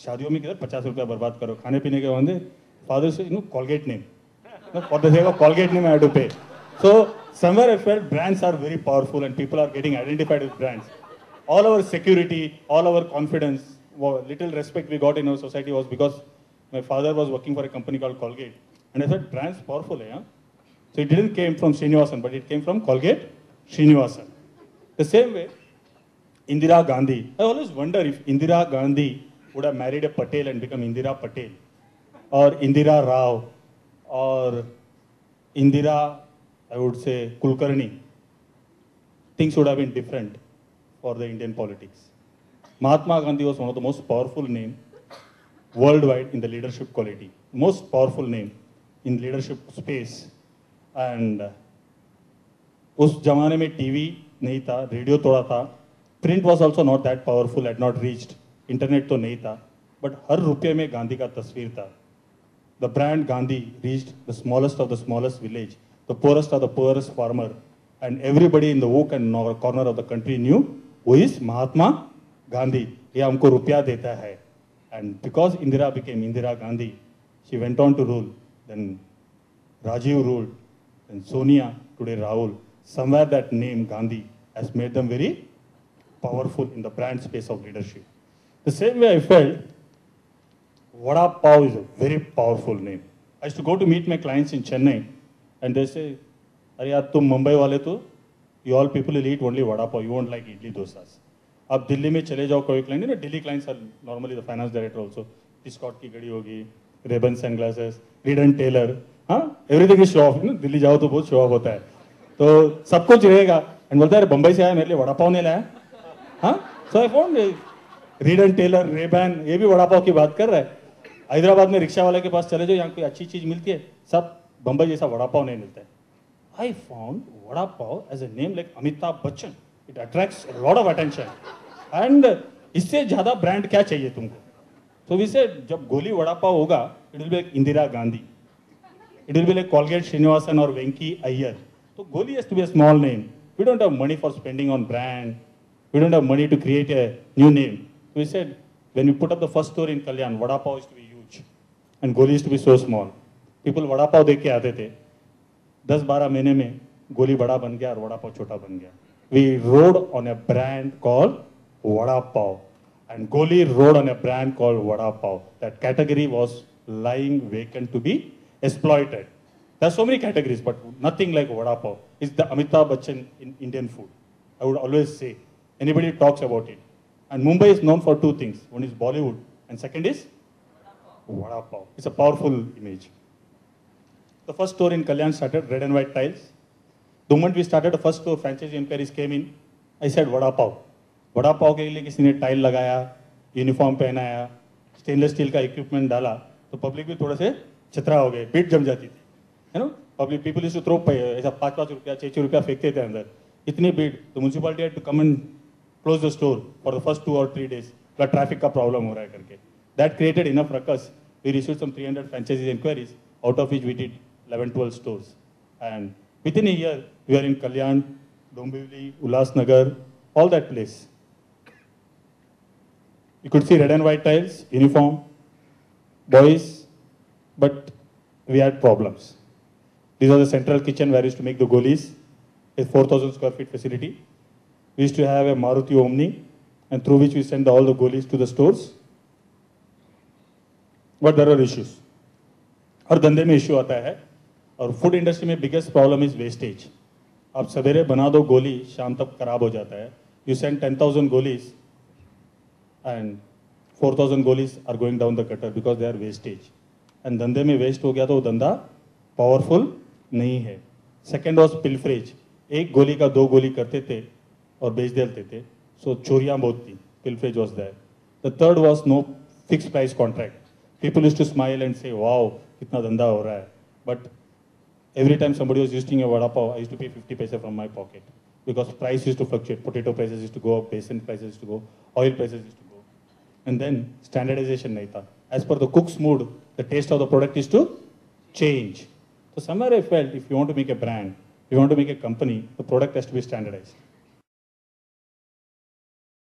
शादियों में किधर 50 रुपया बर्बाद करो, खाने पीने के बंदे. Father said, Colgate name. For the sake of Colgate name, I had to pay. So somewhere I felt brands are very powerful and people are getting identified with brands. All our security, all our confidence, little respect we got in our society was because my father was working for a company called Colgate. And I thought, brands powerful, eh? So it didn't came from Srinivasan, but it came from Colgate Srinivasan. The same way, Indira Gandhi. I always wonder if Indira Gandhi would have married a Patel and become Indira Patel, or Indira Rao, or Indira, I would say, Kulkarni, things would have been different for the Indian politics. Mahatma Gandhi was one of the most powerful names worldwide in the leadership quality. Most powerful name in leadership space. And उस जमाने में TV नहीं था, radio थोड़ा था, print was also not that powerful, at not reached, internet तो नहीं था, बट हर रुपये में गांधी का तस्वीर था. The brand Gandhi reached the smallest of the smallest village, the poorest of the poorest farmer, and everybody in the nook and corner of the country knew who is Mahatma Gandhi. ये हमको रुपया देता है. And because Indira became Indira Gandhi, she went on to rule. Then Rajiv ruled. Then Sonia, today Rahul. Somewhere that name Gandhi has made them very powerful in the brand space of leadership. The same way I felt, Vada Pav is a very powerful name. I used to go to meet my clients in Chennai, and they say, "Arey yaar, tum Mumbai wale to, you all people will eat only Vada Pav. You won't like idli dosas." अब दिल्ली में चले जाओ कोई client, Delhi clients are normally the finance director also, Scott की घड़ी होगी, Ray Ban sunglasses, Reid and Taylor, हाँ, everything is show off. Delhi जाओ तो बहुत शो ऑफ होता है, तो सब कुछ रहेगा. एंड बोलता है बम्बई से आया, मेरे लिए वड़ा पाव नहीं लाया. हाँ, so I found Reid and Taylor, Ray Ban, ये भी वड़ा पाव की बात कर रहा है. हैदराबाद में रिक्शा वाले के पास चले जाओ, यहाँ कोई अच्छी चीज मिलती है, सब बम्बई जैसा वड़ा पाव नहीं मिलता है. I found vada pav as a name like Amitabh Bachchan, it attracts a lot of attention. And इससे ज्यादा ब्रांड क्या चाहिए तुमको? तो वैसे जब गोली वड़ा पाव होगा, it will be like Indira Gandhi, it will be like Colgate Srinivasan और वेंकी अय्यर. तो Goli has to be a small name. We don't have money for spending on brand, we don't have money to create a new name. So we said, when we put up the first store in Kalyan, Vada Pav used to be huge and Goli used to be so small. People Vada Pav देख के आते थे. 10-12 महीने में गोली बड़ा बन गया और वड़ा पाव छोटा बन गया. We rode on a brand called Vada Pav, and Goli rode on a brand called Vada Pav. That category was lying vacant to be exploited. There are so many categories, but nothing like Vada Pav. It's the Amitabh Bachchan in Indian food. I would always say, anybody talks about it. And Mumbai is known for two things. One is Bollywood, and second is Vada Pav. It's a powerful image. The first store in Kalyan started, red and white tiles. The moment we started the first store, franchise inquiries came in. I said Vada Pav. Vada Pav के लिए किसी ने tile लगाया, uniform पहनाया, stainless steel का equipment डाला, तो public भी थोड़े से चित्रा हो गए, भीड़ जम जाती थी, है ना. Public people used to throw ऐसा 5-5 रुपया 6-6 रुपया फेंकते थे अंदर, इतनी भीड़. तो municipality had to come and close the store for the first 2 or 3 days. का ट्रैफिक का प्रॉब्लम हो रहा है करके. That created enough ruckus. We received some 300 franchise inquiries, out of which we did 11-12 stores. And within a year, we are in Kalyan, Dombivli, Ulhasnagar, all that place. You could see red and white tiles, uniform, boys, but we had problems. These are the central kitchen where we used to make the golis, a 4,000 square feet facility. We used to have a Maruti Omni, and through which we send all the goalies to the stores. But there are issues. हर धंधे में issue आता है, और food industry में biggest problem is wastage. आप सवेरे बना दो गोली, शाम तक खराब हो जाता है. यू सेंड 10,000 गोलीज एंड 4,000 गोलीज are going down the cutter because they are wastage. And धंधे में वेस्ट हो गया तो वो धंधा पावरफुल नहीं है. Second was pilferage. एक गोली का 2 गोली करते थे और बेच देते थे, सो चोरियां बहुत थी. Pilferage was there. The third was no fix price contract. People used to smile and say wow कितना धंधा हो रहा है, but every time somebody was using a vada pav, I used to pay 50 paise from my pocket because price used to fluctuate. Potato prices used to go up, besan prices used to go, oil prices used to go, and then standardization nahi tha. As per the cook's mood, the taste of the product is to change. So somewhere I felt if you want to make a brand, if you want to make a company, the product has to be standardized.